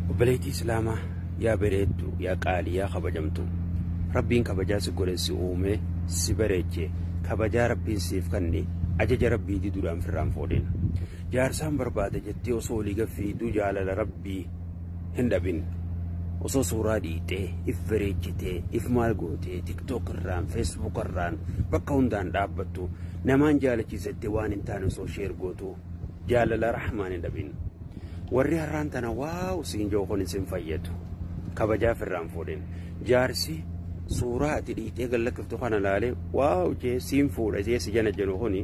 وبليتي إسلاما يا بريدو يا قالي يا خبجمتو ربين كبجا سقول سؤومه سبريتشي كبجا ربين سيف كني أجج ربي دي دوران فرام فودين جارسان بربادة جتي وصولي قفي دو جالة ربي هندبين وصو صورة ديتي إفريجتي إفمال قوتي تيك توك الران فيسبوك الران بقا هندان دابتو نمان جالة جيزتي وان انتانو سو شير قوتو جالة رحمن هندبين warri har'aan tana waaw siin jookoon isin fayyadu kabajaa firraan fuudhin jaarsi suuraa ati dhiitee gallakkiftu kana laalee waaw jee siin fuudha jee si jana jedhu kuni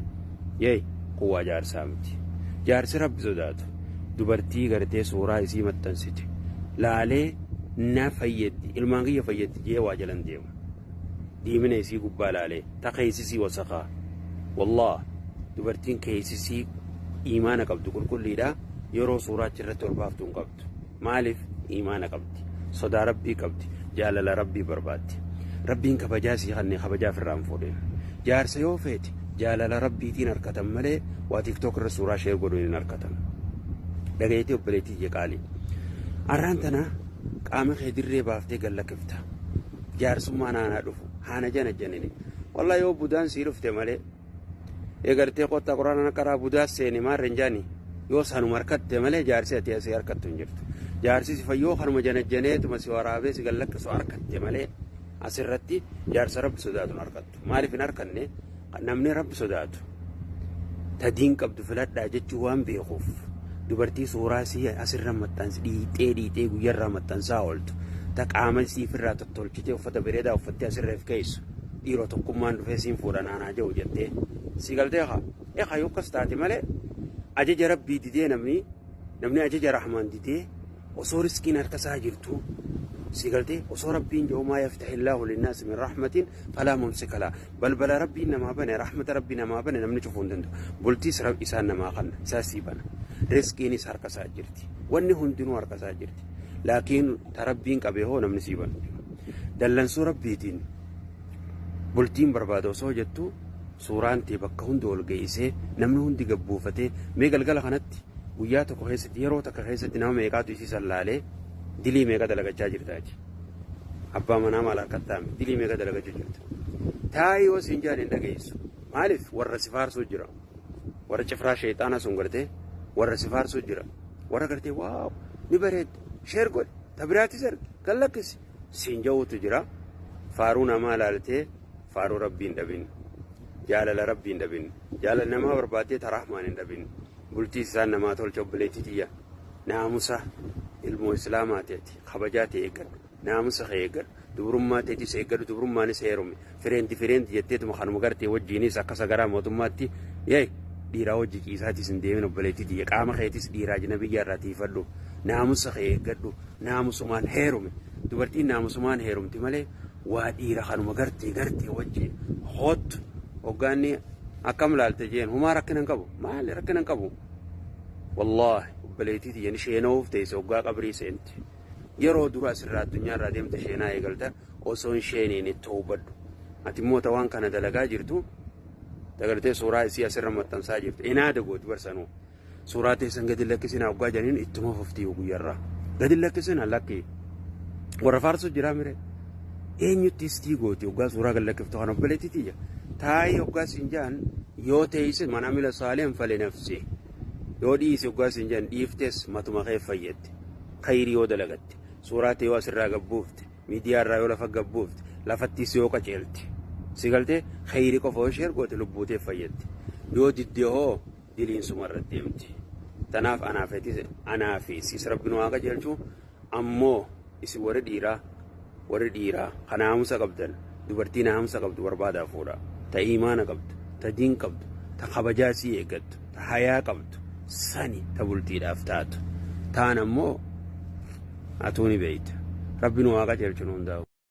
yee kuwaa jaarsaa miti jaarsi rabbi sodaatu dubartii gartee suuraa isii maxxansite laalee na fayyaddi ilmaan kiyya fayyaddi jee waa jalan deema diimina isii gubbaa laalee ta keeysisii wasaqaa wallah dubartiin keeysisii iimaana qabdu qulqulliidhaa yeroo suuraa irratti olbaaftuun qabdu maaliif iimaana qabdi sodaa rabbii qabdi jaalala rabbii barbaaddi rabbiin kabajaa sii kanneen kabajaa firraan fuudhin jaarsa yoo feeti jaalala rabbiitiin harkatan malee waa tiktook irra suuraa sheer godhuun hin harkatan dhagayeetee obboleettii jeqaalii arraan tana qaama kee dirree baaftee gallakkifta jaarsummaa naanaa dhufu haana jana janini wallah yoo budaan sii dhufte malee eegartee qottaa quraana qaraa budaa seeni maarreen jaanii yoo sanu markatte malee jaarsi ati asii harkattu hin jirtu jaarsi si fayyoo kanuma janajjaneetuma si waraabee si gallakkisu harkatte malee asirratti jaarsa rabbi sodaatu hin harkattu maaliif hin harkanne namni rabbi sodaatu ta diin qabdu filadhaa jechuu waan beekuuf dubartii suuraa sii asirra maxxansi dhiitee guyyarraa maxxansaa ooltu ta qaama siifirraa tottolchitee uffata bareedaa uffattee asirreef keessu dhiiroo tokkummaan dhufee siin fuudhan aanaa jiru jettee si galtee haa yoo akkas taate malee ajaja rabbii didee namni ajaja rahmaan didee osoo riskiin harkasaa jirtu si galtee osoo rabbiin jedhu maa yaftahillaahu linnaasi min rahmatin falaa mumsika lahaa balbala rabbiin namaa bane rahmata rabbii namaa bane namni cufuu hin danda'u bultiis isaan namaa kanna isaa sii bana riskiinis harkasaa jirti wanni hundinuu harkasaa jirti laakiin ta rabbiin qabee hoo namni sii banu dallansuu rabbiitiin bultiin barbaada osoo jettu suuraan tee bakka hundi ol geessee namni hundi gabbuufatee mee galgala kanatti guyyaa tokko keessatti yeroo takka keessatti nama meeqaatu isii sallaalee dilii meeqa dalagachaa jirtaachi abbaa manaa maal harkattaame dilii meeqa dalagachaa jirta taa'ii yoo siin jaan hin dhageessu maaliif warra si faarsuu jira warra cifraa sheexaana sun gartee warra si faarsuu jira warra gartee waaw ni bareedda sheer godhe tabiraatis arge gallakkisi siin jawutu jira faaruu namaa laaltee faaruu rabbiin dhabin jaalala rabbiin dhabin jaalala namaa barbaadee ta rahmaan hin dhabin bultii isaan namaa tolcha obboleettii tiyya naamusa ilmoo islaamaa ta'eeti kabajaa ta'e eeggadhu naamusa kee eeggadhu dubrummaa ta'eetis eeggadhu dubrummaanis heerume fireenti jetteetuma kanuma gartee wajjiinis akka sagaraa mootummaatti yee dhiiraa hojii ciisaatis hin deemin obboleettii tiyya qaama keetis dhiiraa jina biyya irraa tiifadhu naamusa kee eeggadhu naamusumaan heerume dubartiin naamusumaan heerumti malee waa dhiira kanuma gartee wajjiin hoottu hoggaanni akkam laalte jeen humaa rakkina hin qabu maali rakkina hin qabu wallaahi obboleettii tiyya sheenoof teesse hoggaa qabrii seenti yeroo dura asirraa addunyaa irraa deemte sheenaa eegalta osoo hin sheeniin itti hubadhu ati immoo waan kana dalagaa jirtu dagartee suuraa isii asirra maxxansaa jirtu inaada gooti barsanuu suuraa teessan gadi lakkisinaa hoggaa janiin ittuma fuftii guyyarraa gadi lakkisina lakki warra faarsuu jiraa mire eenyutti istii gooti hoggaa suuraa gadi lakkiftu kan obboleettii tiyya taa'ii hoggaa siin jaan yoo teeyse mana mila saaleen fale nafsi yoo dhiise hoggaa siin jaan dhiiftes matuma kee fayyadde khayrii yoo dalagatte suuraa ta'e yoo asirraa gabbuufte miidiyaa irraa yoo lafa gabbuufte lafattis yoo qaceelte si galtee khayrii qofa yoo sheer goote lubbuutee fayyadde yoo diddee hoo diliinsuma irratti deemti tanaaf anaafis rabbiin waa qajeelchuu ammoo isi warri dhiiraa kan naamusa qabdan dubartii naamusa qabdu barbaadaa fuudha ta iimaana qabdu ta diin qabdu ta kabajaa sii eeggattu ta hayaa qabdu sani ta bultiidhaaf taatu taan ammoo atuuni beeyta rabbiin waa qajeelchu nu hundaa'u